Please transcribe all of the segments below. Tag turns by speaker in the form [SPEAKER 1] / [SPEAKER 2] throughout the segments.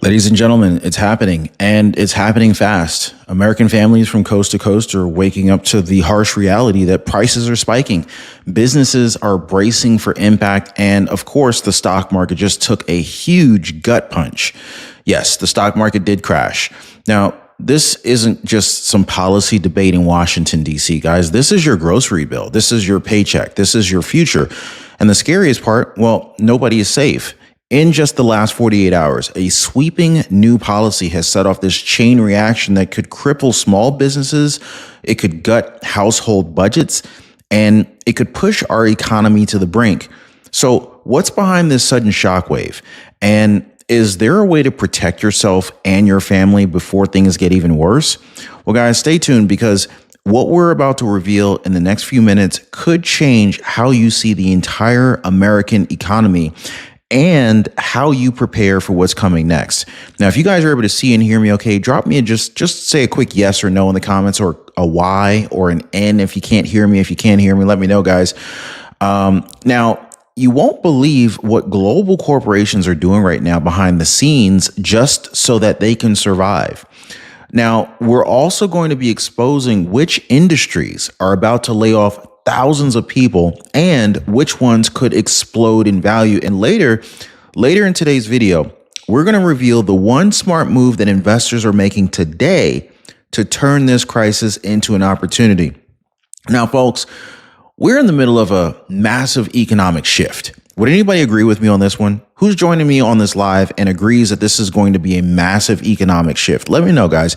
[SPEAKER 1] Ladies and gentlemen, it's happening, and it's happening fast. American families from coast to coast are waking up to the harsh reality that prices are spiking. Businesses are bracing for impact, and of course, the stock market just took a huge gut punch. Yes, the stock market did crash. Now, this isn't just some policy debate in Washington, D.C., guys. This is your grocery bill. This is your paycheck. This is your future. And the scariest part, well, nobody is safe. In just the last 48 hours, a sweeping new policy has set off this chain reaction that could cripple small businesses, it could gut household budgets, and it could push our economy to the brink. So, what's behind this sudden shockwave? And is there a way to protect yourself and your family before things get even worse? Well, guys, stay tuned because what we're about to reveal in the next few minutes could change how you see the entire American economy and how you prepare for what's coming next. Now, if you guys are able to see and hear me okay, drop me just say a quick yes or no in the comments, or a Y or an N if you can't hear me. If you can't hear me, let me know, guys. Now, you won't believe what global corporations are doing right now behind the scenes just so that they can survive. Now, we're also going to be exposing which industries are about to lay off thousands of people and which ones could explode in value. And later in today's video, we're going to reveal the one smart move that investors are making today to turn this crisis into an opportunity. Now, folks, we're in the middle of a massive economic shift. Would anybody agree with me on this one? Who's joining me on this live and agrees that this is going to be a massive economic shift? Let me know, guys.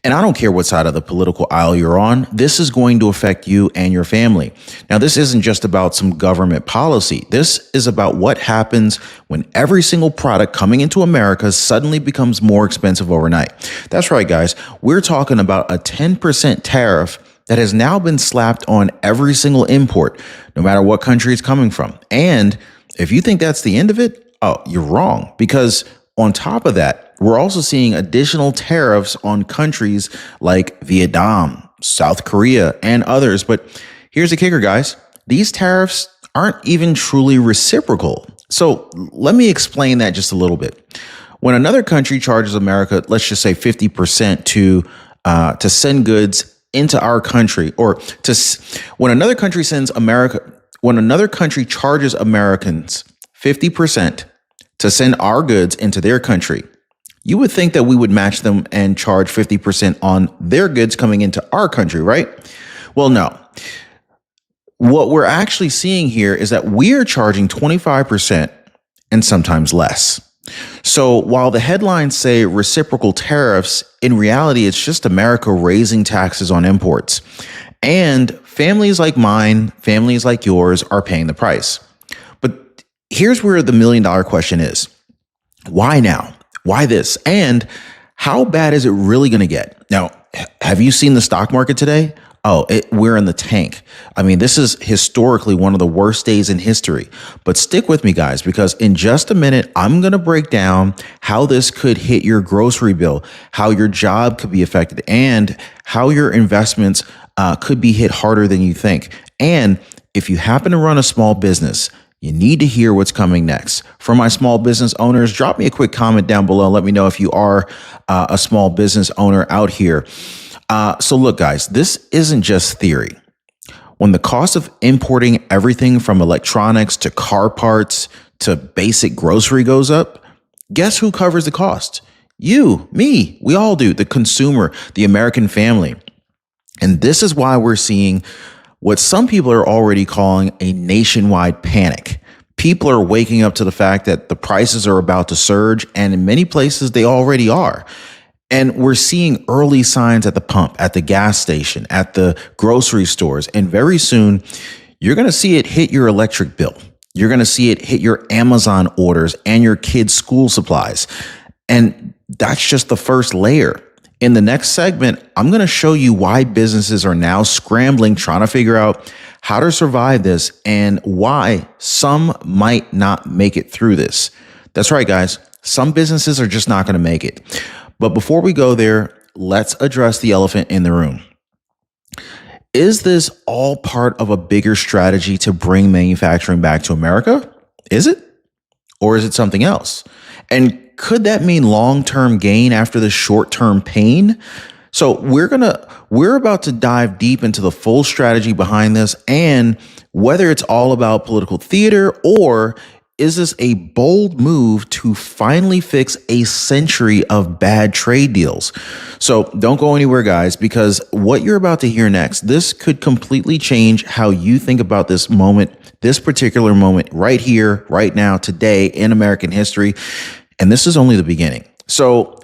[SPEAKER 1] And I don't care what side of the political aisle you're on. This is going to affect you and your family. Now, this isn't just about some government policy. This is about what happens when every single product coming into America suddenly becomes more expensive overnight. That's right, guys. We're talking about a 10% tariff that has now been slapped on every single import, no matter what country it's coming from. And if you think that's the end of it, oh, you're wrong. Because on top of that, we're also seeing additional tariffs on countries like Vietnam, South Korea, and others. But here's the kicker, guys. These tariffs aren't even truly reciprocal. So let me explain that just a little bit. When another country charges America, let's just say 50% to send goods into our country, when another country charges Americans 50% to send our goods into their country, you would think that we would match them and charge 50% on their goods coming into our country, right? Well, no. What we're actually seeing here is that we are charging 25% and sometimes less. So while the headlines say reciprocal tariffs, in reality, it's just America raising taxes on imports. And families like mine, families like yours are paying the price. But here's where the million-dollar question is. Why now? Why this? And how bad is it really going to get? Now, have you seen the stock market today? Oh, we're in the tank. I mean, this is historically one of the worst days in history. But stick with me, guys, because in just a minute, I'm going to break down how this could hit your grocery bill, how your job could be affected, and how your investments could be hit harder than you think. And if you happen to run a small business, you need to hear what's coming next. For my small business owners, drop me a quick comment down below. Let me know if you are a small business owner out here. So look, guys, this isn't just theory. When the cost of importing everything from electronics to car parts to basic grocery goes up, guess who covers the cost? You, me, we all do, the consumer, the American family. And this is why we're seeing what some people are already calling a nationwide panic. People are waking up to the fact that the prices are about to surge, and in many places they already are. And we're seeing early signs at the pump, at the gas station, at the grocery stores. And very soon, you're going to see it hit your electric bill. You're going to see it hit your Amazon orders and your kids' school supplies. And that's just the first layer. In the next segment, I'm going to show you why businesses are now scrambling, trying to figure out how to survive this and why some might not make it through this. That's right, guys. Some businesses are just not going to make it. But before we go there, let's address the elephant in the room. Is this all part of a bigger strategy to bring manufacturing back to America? Is it? Or is it something else? And could that mean long-term gain after the short-term pain? So we're about to dive deep into the full strategy behind this, and whether it's all about political theater or is this a bold move to finally fix a century of bad trade deals? So don't go anywhere, guys, because what you're about to hear next, this could completely change how you think about this moment, this particular moment right here, right now, today in American history. And this is only the beginning. So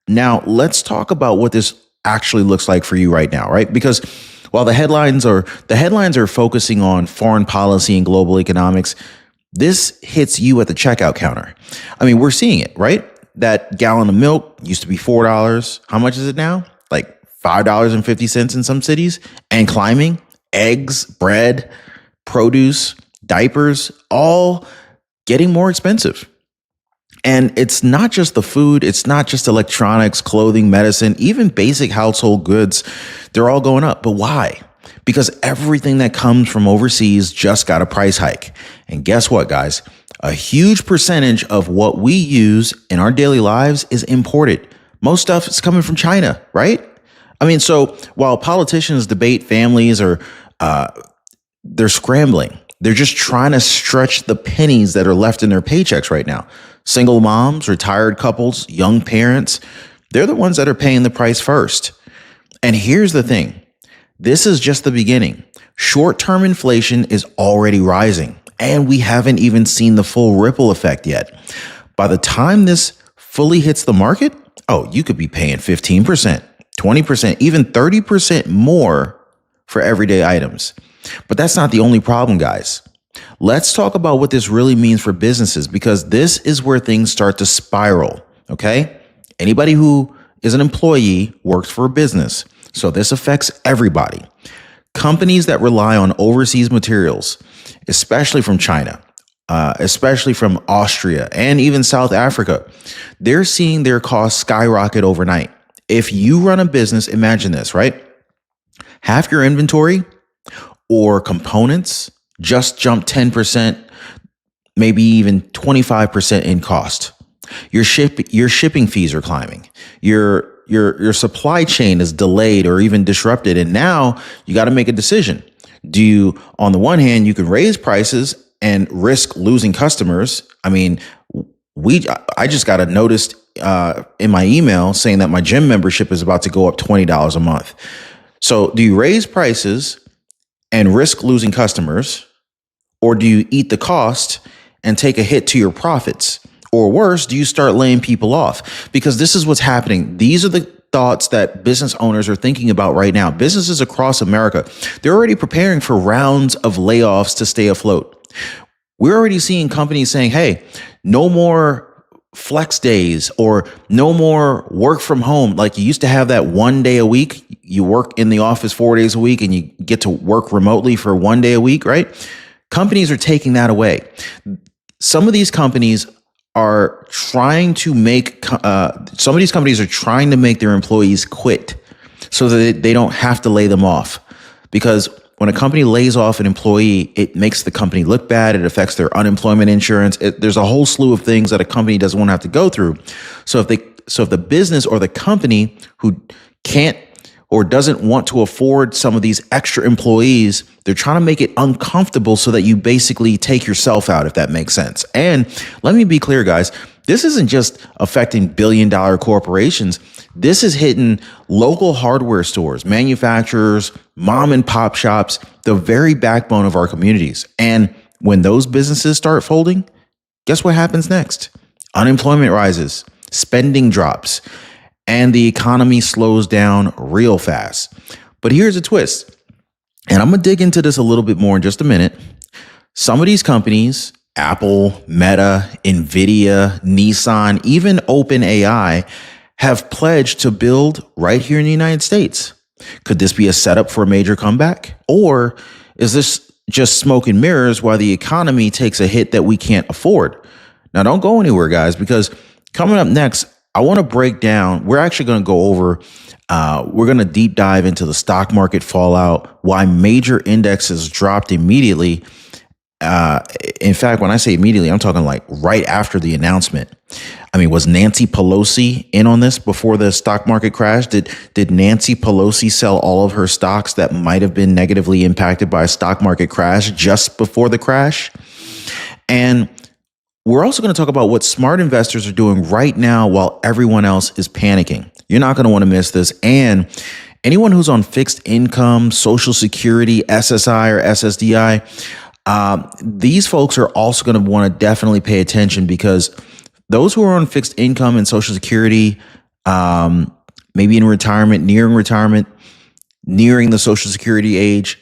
[SPEAKER 1] now let's talk about what this actually looks like for you right now, right? Because while the headlines are focusing on foreign policy and global economics, this hits you at the checkout counter. I mean, we're seeing it, right? That gallon of milk used to be $4. How much is it now? Like $5.50 in some cities, and climbing. Eggs, bread, produce, diapers, all getting more expensive. And it's not just the food, it's not just electronics, clothing, medicine, even basic household goods. They're all going up. But why? Because everything that comes from overseas just got a price hike. And guess what, guys? A huge percentage of what we use in our daily lives is imported. Most stuff is coming from China, right? I mean, so while politicians debate families or they're scrambling, they're just trying to stretch the pennies that are left in their paychecks right now. Single moms, retired couples, young parents, they're the ones that are paying the price first. And here's the thing. This is just the beginning. Short-term inflation is already rising, and we haven't even seen the full ripple effect yet. By the time this fully hits the market, you could be paying 15%, 20%, even 30% more for everyday items. But that's not the only problem, guys. Let's talk about what this really means for businesses, because this is where things start to spiral, okay? Anybody who is an employee works for a business, so this affects everybody. Companies that rely on overseas materials, especially from China, especially from Austria and even South Africa, they're seeing their costs skyrocket overnight. If you run a business, imagine this, right? Half your inventory or components just jumped 10%, maybe even 25% in cost. Your shipping fees are climbing. Your supply chain is delayed or even disrupted. And now you got to make a decision. Do you, on the one hand, you can raise prices and risk losing customers? I mean, I just got a notice in my email saying that my gym membership is about to go up $20 a month. So do you raise prices and risk losing customers, or do you eat the cost and take a hit to your profits? Or worse, do you start laying people off? Because this is what's happening. These are the thoughts that business owners are thinking about right now. Businesses across America, they're already preparing for rounds of layoffs to stay afloat. We're already seeing companies saying, hey, no more flex days or no more work from home. Like you used to have that 1 day a week. You work in the office 4 days a week and you get to work remotely for 1 day a week, right? Companies are taking that away. Some of these companies are trying to make their employees quit so that they don't have to lay them off. Because when a company lays off an employee, it makes the company look bad. It affects their unemployment insurance. There's a whole slew of things that a company doesn't want to have to go through. So if the business or the company who can't or doesn't want to afford some of these extra employees, they're trying to make it uncomfortable so that you basically take yourself out, if that makes sense. And let me be clear, guys, this isn't just affecting billion-dollar corporations. This is hitting local hardware stores, manufacturers, mom and pop shops, the very backbone of our communities. And when those businesses start folding, guess what happens next? Unemployment rises, spending drops, and the economy slows down real fast. But here's a twist, and I'm going to dig into this a little bit more in just a minute. Some of these companies, Apple, Meta, Nvidia, Nissan, even OpenAI, have pledged to build right here in the United States. Could this be a setup for a major comeback? Or is this just smoke and mirrors while the economy takes a hit that we can't afford? Now, don't go anywhere, guys, because coming up next, I want to break down, we're actually going to go over, we're going to deep dive into the stock market fallout, why major indexes dropped immediately, Uh, in fact, when I say immediately, I'm talking like right after the announcement. I mean, was Nancy Pelosi in on this before the stock market crashed? Did Nancy Pelosi sell all of her stocks that might have been negatively impacted by a stock market crash just before the crash? And we're also going to talk about what smart investors are doing right now while everyone else is panicking. You're not going to want to miss this. And anyone who's on fixed income, Social Security, SSI or SSDI, these folks are also going to want to definitely pay attention, because those who are on fixed income and Social Security, maybe in retirement, nearing the Social Security age,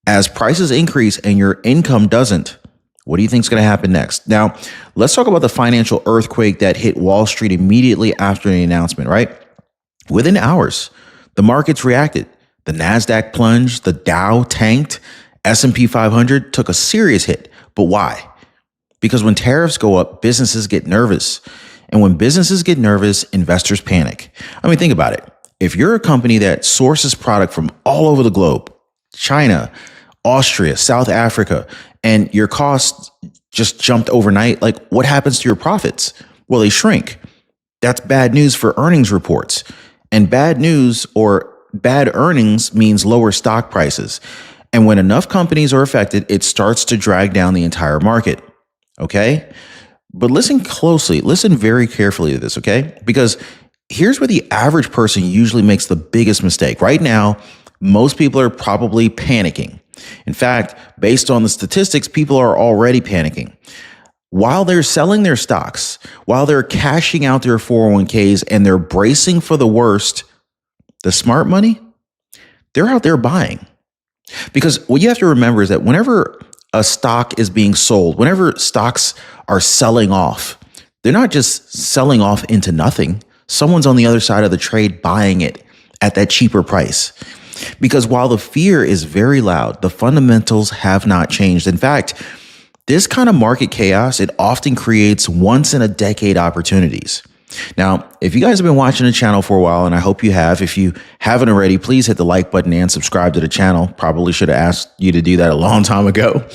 [SPEAKER 1] as prices increase and your income doesn't, what do you think is going to happen next? Now, let's talk about the financial earthquake that hit Wall Street immediately after the announcement, right? Within hours, the markets reacted. The NASDAQ plunged, the Dow tanked, S&P 500 took a serious hit. But why? Because when tariffs go up, businesses get nervous. And when businesses get nervous, investors panic. I mean, think about it. If you're a company that sources product from all over the globe, China, Austria, South Africa, and your costs just jumped overnight, like what happens to your profits? Well, they shrink. That's bad news for earnings reports. And bad news or bad earnings means lower stock prices. And when enough companies are affected, it starts to drag down the entire market. Okay? But listen closely, listen very carefully to this, okay? Because here's where the average person usually makes the biggest mistake. Right now, most people are probably panicking. In fact, based on the statistics, people are already panicking. While they're selling their stocks, while they're cashing out their 401ks and they're bracing for the worst, the smart money, they're out there buying. Because what you have to remember is that whenever a stock is being sold, whenever stocks are selling off, they're not just selling off into nothing. Someone's on the other side of the trade buying it at that cheaper price. Because while the fear is very loud, the fundamentals have not changed. In fact, this kind of market chaos, it often creates once in a decade opportunities. Now, if you guys have been watching the channel for a while, and I hope you have, if you haven't already, please hit the like button and subscribe to the channel. Probably should have asked you to do that a long time ago.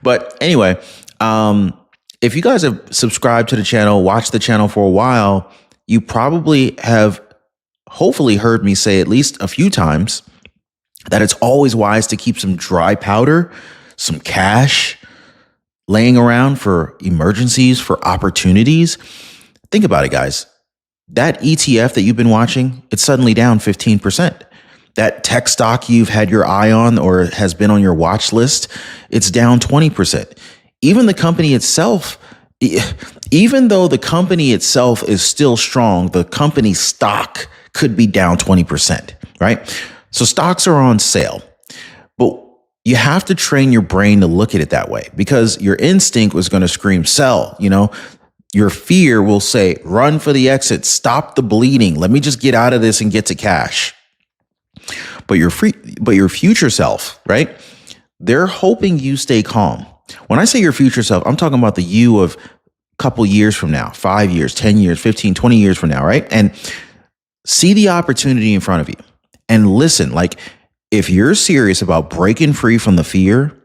[SPEAKER 1] But anyway, if you guys have subscribed to the channel, watched the channel for a while, you probably have hopefully heard me say at least a few times that it's always wise to keep some dry powder, some cash laying around for emergencies, for opportunities. Think about it, guys. That ETF that you've been watching, it's suddenly down 15%. That tech stock you've had your eye on or has been on your watch list, it's down 20%. Even the company itself, even though the company itself is still strong, the company stock could be down 20%, right? So stocks are on sale. But you have to train your brain to look at it that way, because your instinct was going to scream sell, Your fear will say, run for the exit, stop the bleeding. Let me just get out of this and get to cash. But your future self, right? They're hoping you stay calm. When I say your future self, I'm talking about the you of a couple years from now, 5 years, 10 years, 15, 20 years from now, right? And see the opportunity in front of you and listen. Like, if you're serious about breaking free from the fear,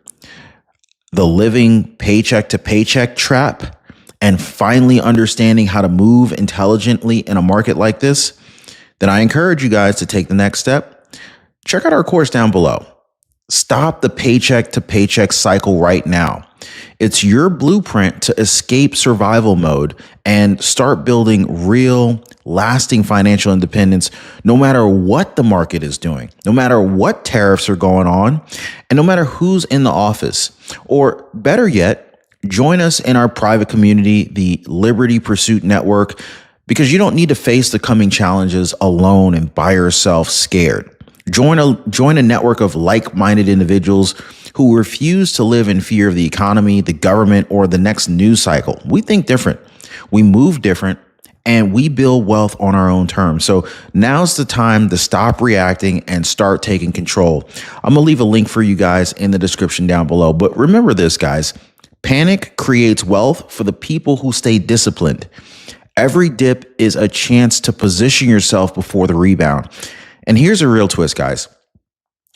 [SPEAKER 1] the living paycheck to paycheck trap, and finally understanding how to move intelligently in a market like this, then I encourage you guys to take the next step. Check out our course down below. Stop the paycheck to paycheck cycle right now. It's your blueprint to escape survival mode and start building real, lasting financial independence, no matter what the market is doing, no matter what tariffs are going on, and no matter who's in the office. Or better yet, join us in our private community, the Liberty Pursuit Network, because you don't need to face the coming challenges alone and by yourself scared. Join a network of like-minded individuals who refuse to live in fear of the economy, the government, or the next news cycle. We think different, we move different, and we build wealth on our own terms. So now's the time to stop reacting and start taking control. I'm gonna leave a link for you guys in the description down below. But remember this, guys. Panic creates wealth for the people who stay disciplined. Every dip is a chance to position yourself before the rebound. And here's a real twist, guys.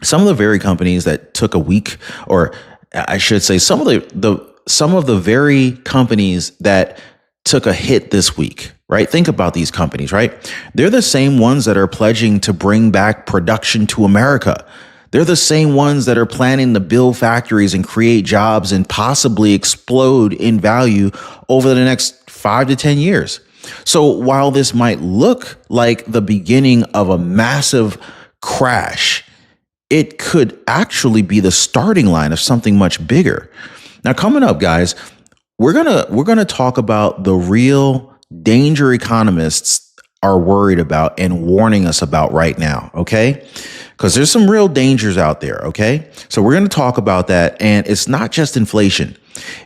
[SPEAKER 1] Some of the very companies that took a week or I should say some of the very companies that took a hit this week, right? Think about these companies, right? They're the same ones that are pledging to bring back production to America. They're the same ones that are planning to build factories and create jobs and possibly explode in value over the next 5 to 10 years. So while this might look like the beginning of a massive crash, it could actually be the starting line of something much bigger. Now, coming up, guys, we're gonna talk about the real danger economists are worried about and warning us about right now, okay? Because there's some real dangers out there, okay? So we're gonna talk about that, and it's not just inflation.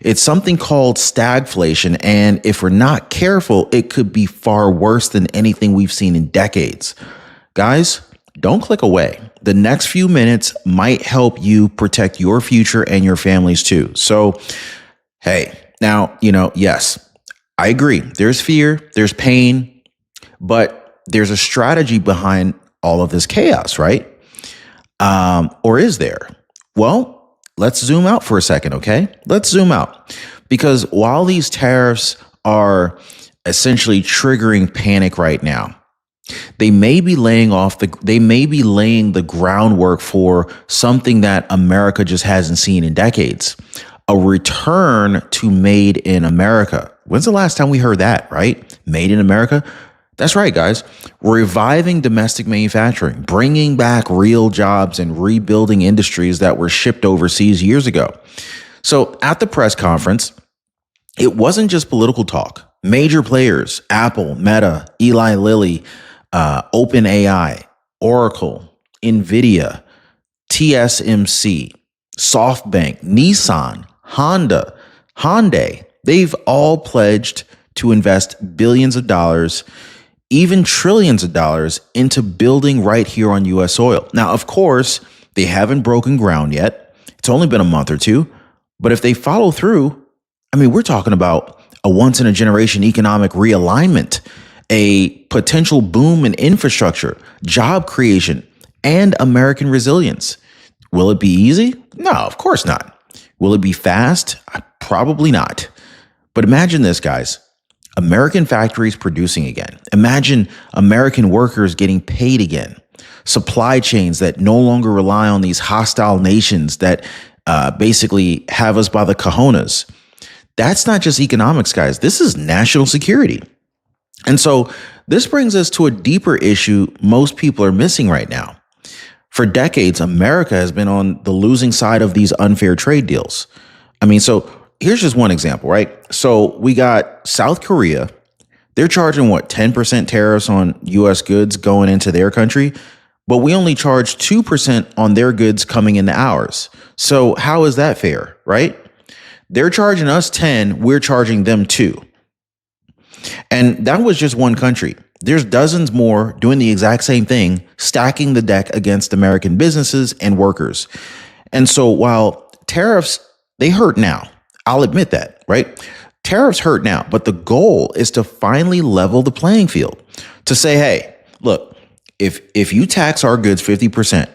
[SPEAKER 1] It's something called stagflation, and if we're not careful, it could be far worse than anything we've seen in decades. Guys, don't click away. The next few minutes might help you protect your future and your families too. So, hey, now, yes, I agree. There's fear, there's pain, but there's a strategy behind all of this chaos, right? Or is there? Well, let's zoom out for a second, okay? Let's zoom out. Because while these tariffs are essentially triggering panic right now, they may be laying the groundwork for something that America just hasn't seen in decades. A return to made in America. When's the last time we heard that, right? Made in America? That's right, guys. Reviving domestic manufacturing, bringing back real jobs and rebuilding industries that were shipped overseas years ago. So at the press conference, it wasn't just political talk. Major players, Apple, Meta, Eli Lilly, OpenAI, Oracle, NVIDIA, TSMC, SoftBank, Nissan, Honda, Hyundai, they've all pledged to invest billions of dollars, even trillions of dollars into building right here on U.S. soil. Now, of course, they haven't broken ground yet. It's only been a month or two. But if they follow through, we're talking about a once in a generation economic realignment, a potential boom in infrastructure, job creation, and American resilience. Will it be easy? No, of course not. Will it be fast? Probably not. But imagine this, guys. American factories producing again. Imagine American workers getting paid again. Supply chains that no longer rely on these hostile nations that basically have us by the cojones. That's not just economics, guys. This is national security. And so this brings us to a deeper issue most people are missing right now. For decades, America has been on the losing side of these unfair trade deals. So here's just one example, right? So we got South Korea. They're charging 10% tariffs on US goods going into their country, but we only charge 2% on their goods coming into ours. So how is that fair, right? They're charging us 10, we're charging them 2. And that was just one country. There's dozens more doing the exact same thing, stacking the deck against American businesses and workers. And so while tariffs, they hurt now. I'll admit that, right? Tariffs hurt now, but the goal is to finally level the playing field. To say, hey, look, if you tax our goods 50%,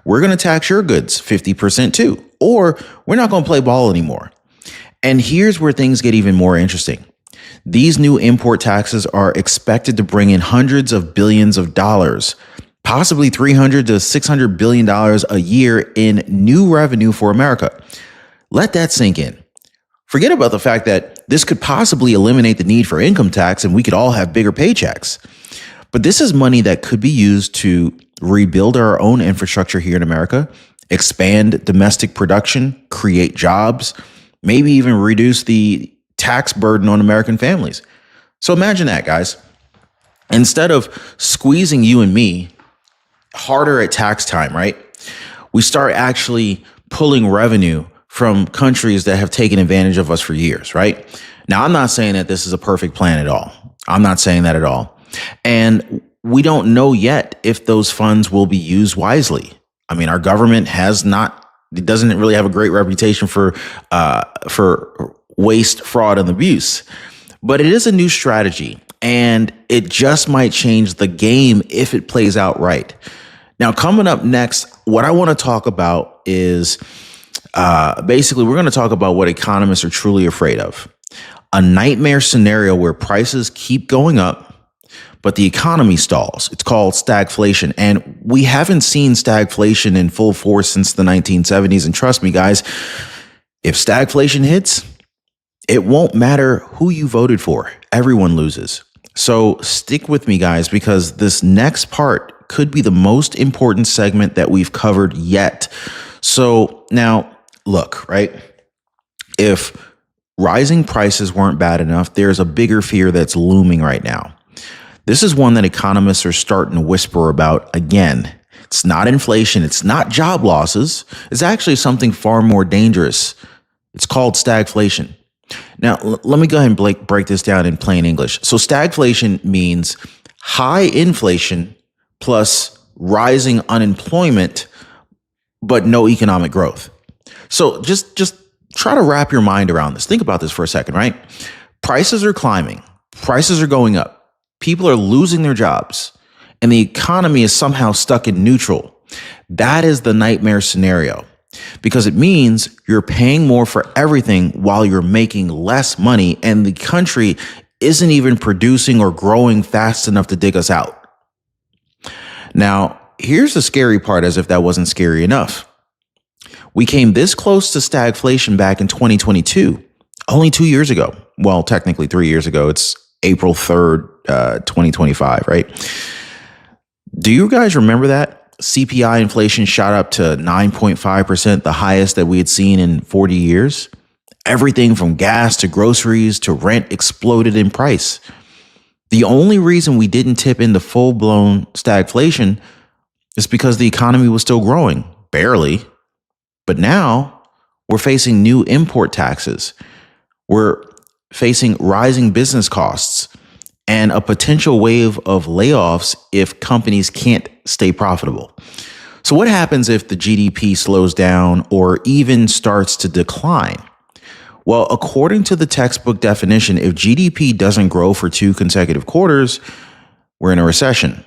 [SPEAKER 1] we're going to tax your goods 50% too, or we're not going to play ball anymore. And here's where things get even more interesting. These new import taxes are expected to bring in hundreds of billions of dollars, possibly $300 to $600 billion a year in new revenue for America. Let that sink in. Forget about the fact that this could possibly eliminate the need for income tax and we could all have bigger paychecks. But this is money that could be used to rebuild our own infrastructure here in America, expand domestic production, create jobs, maybe even reduce the tax burden on American families. So imagine that, guys. Instead of squeezing you and me harder at tax time, right? We start actually pulling revenue from countries that have taken advantage of us for years, right? Now, I'm not saying that this is a perfect plan at all. I'm not saying that at all. And we don't know yet if those funds will be used wisely. Our government it doesn't really have a great reputation for waste, fraud, and abuse. But it is a new strategy, and it just might change the game if it plays out right. Now, coming up next, what I want to talk about is Basically, we're going to talk about what economists are truly afraid of. A nightmare scenario where prices keep going up, but the economy stalls. It's called stagflation. And we haven't seen stagflation in full force since the 1970s. And trust me, guys, if stagflation hits, it won't matter who you voted for. Everyone loses. So stick with me, guys, because this next part could be the most important segment that we've covered yet. So now, look, right? If rising prices weren't bad enough, there's a bigger fear that's looming right now. This is one that economists are starting to whisper about again. It's not inflation. It's not job losses. It's actually something far more dangerous. It's called stagflation. Now, let me go ahead and break this down in plain English. So stagflation means high inflation plus rising unemployment, but no economic growth. So just try to wrap your mind around this. Think about this for a second, right? Prices are climbing. Prices are going up. People are losing their jobs, and the economy is somehow stuck in neutral. That is the nightmare scenario, because it means you're paying more for everything while you're making less money, and the country isn't even producing or growing fast enough to dig us out. Now, here's the scary part, as if that wasn't scary enough. We came this close to stagflation back in 2022, only 2 years ago. Well, technically 3 years ago. It's April 3rd, 2025, right? Do you guys remember that? CPI inflation shot up to 9.5%, the highest that we had seen in 40 years. Everything from gas to groceries to rent exploded in price. The only reason we didn't tip into full-blown stagflation is because the economy was still growing, barely. But now we're facing new import taxes. We're facing rising business costs and a potential wave of layoffs if companies can't stay profitable. So what happens if the GDP slows down or even starts to decline? Well, according to the textbook definition, if GDP doesn't grow for 2 consecutive quarters, we're in a recession.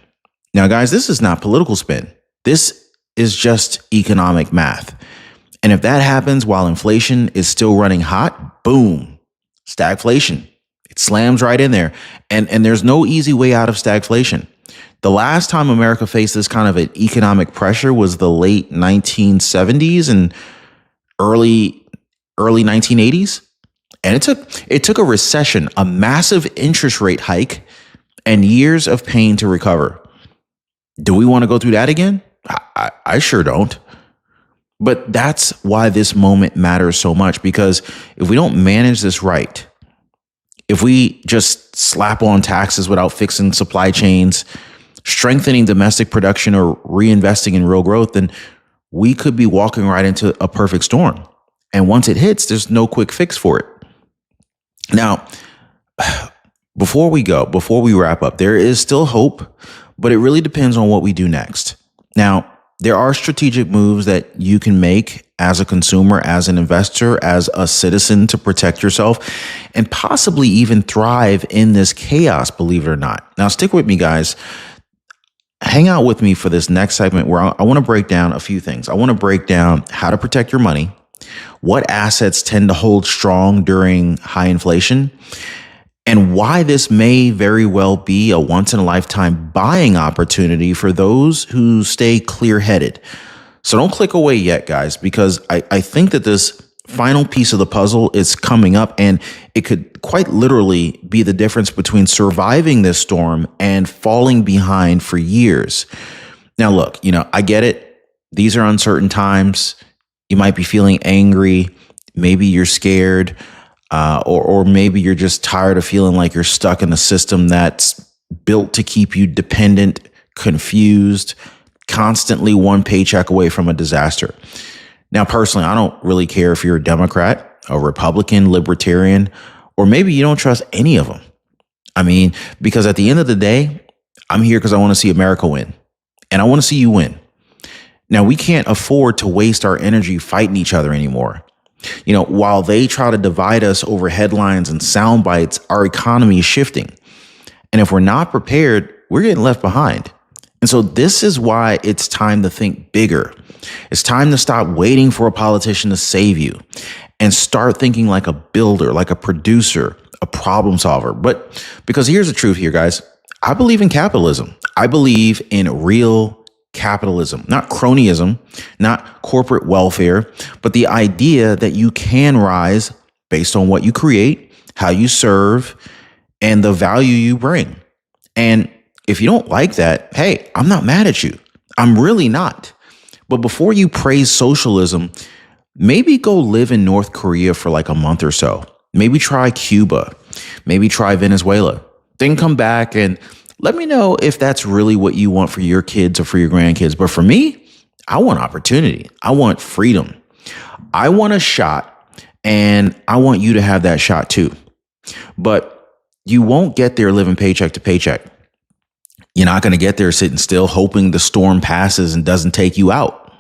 [SPEAKER 1] Now, guys, this is not political spin. This is just economic math. And if that happens while inflation is still running hot, boom, stagflation. It slams right in there. And there's no easy way out of stagflation. The last time America faced this kind of an economic pressure was the late 1970s and early 1980s. And it took a recession, a massive interest rate hike, and years of pain to recover. Do we want to go through that again? I sure don't. But that's why this moment matters so much, because if we don't manage this right, if we just slap on taxes without fixing supply chains, strengthening domestic production, or reinvesting in real growth, then we could be walking right into a perfect storm. And once it hits, there's no quick fix for it. Now, before we wrap up, there is still hope, but it really depends on what we do next. Now, there are strategic moves that you can make as a consumer, as an investor, as a citizen to protect yourself and possibly even thrive in this chaos, believe it or not. Now, stick with me, guys. Hang out with me for this next segment where I want to break down a few things. I want to break down how to protect your money, what assets tend to hold strong during high inflation, and why this may very well be a once-in-a-lifetime buying opportunity for those who stay clear-headed. So don't click away yet, guys, because I think that this final piece of the puzzle is coming up, and it could quite literally be the difference between surviving this storm and falling behind for years. Now, look, I get it. These are uncertain times. You might be feeling angry. Maybe you're scared. Or maybe you're just tired of feeling like you're stuck in a system that's built to keep you dependent, confused, constantly one paycheck away from a disaster. Now, personally, I don't really care if you're a Democrat, a Republican, Libertarian, or maybe you don't trust any of them. I mean, because at the end of the day, I'm here because I want to see America win, and I want to see you win. Now, we can't afford to waste our energy fighting each other anymore. While they try to divide us over headlines and sound bites, our economy is shifting. And if we're not prepared, we're getting left behind. And so this is why it's time to think bigger. It's time to stop waiting for a politician to save you and start thinking like a builder, like a producer, a problem solver. But because here's the truth here, guys, I believe in capitalism. I believe in real capitalism, not cronyism, not corporate welfare, but the idea that you can rise based on what you create, how you serve, and the value you bring. And if you don't like that, hey, I'm not mad at you. I'm really not. But before you praise socialism, maybe go live in North Korea for like a month or so. Maybe try Cuba. Maybe try Venezuela. Then come back and let me know if that's really what you want for your kids or for your grandkids. But for me, I want opportunity. I want freedom. I want a shot, and I want you to have that shot too. But you won't get there living paycheck to paycheck. You're not going to get there sitting still, hoping the storm passes and doesn't take you out.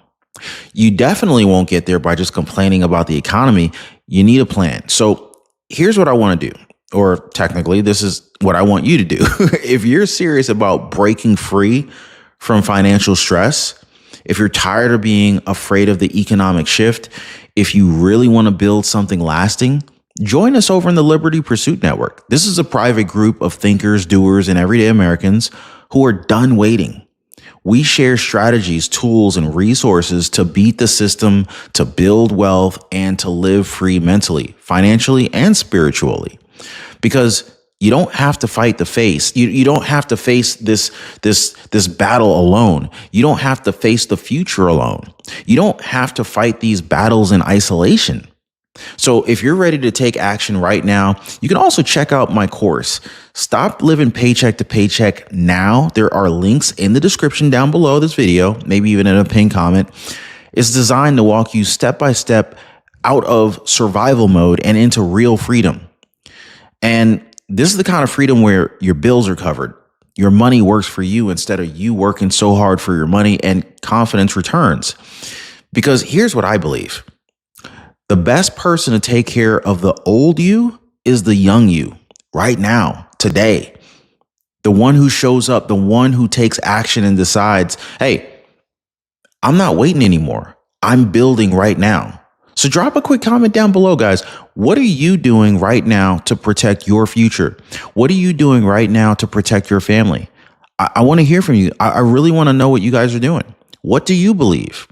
[SPEAKER 1] You definitely won't get there by just complaining about the economy. You need a plan. So here's what I want to do. Or technically, this is what I want you to do. If you're serious about breaking free from financial stress, if you're tired of being afraid of the economic shift, if you really want to build something lasting, join us over in the Liberty Pursuit Network. This is a private group of thinkers, doers, and everyday Americans who are done waiting. We share strategies, tools, and resources to beat the system, to build wealth, and to live free mentally, financially, and spiritually. Because you don't have to fight the face. You don't have to face this battle alone. You don't have to face the future alone. You don't have to fight these battles in isolation. So if you're ready to take action right now, you can also check out my course, Stop Living Paycheck to Paycheck Now. There are links in the description down below this video, maybe even in a pinned comment. It's designed to walk you step by step out of survival mode and into real freedom. And this is the kind of freedom where your bills are covered. Your money works for you instead of you working so hard for your money, and confidence returns. Because here's what I believe. The best person to take care of the old you is the young you right now, today. The one who shows up, the one who takes action and decides, hey, I'm not waiting anymore. I'm building right now. So drop a quick comment down below, guys. What are you doing right now to protect your future? What are you doing right now to protect your family? I want to hear from you. I really want to know what you guys are doing. What do you believe?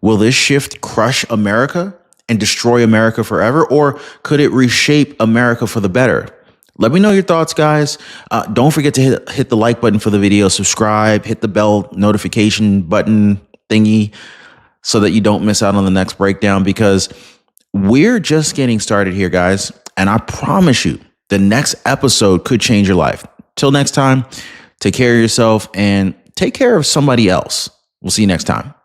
[SPEAKER 1] Will this shift crush America and destroy America forever? Or could it reshape America for the better? Let me know your thoughts, guys. Don't forget to hit the like button for the video, subscribe, hit the bell notification button thingy so that you don't miss out on the next breakdown, because we're just getting started here, guys. And I promise you, the next episode could change your life. Till next time, take care of yourself and take care of somebody else. We'll see you next time.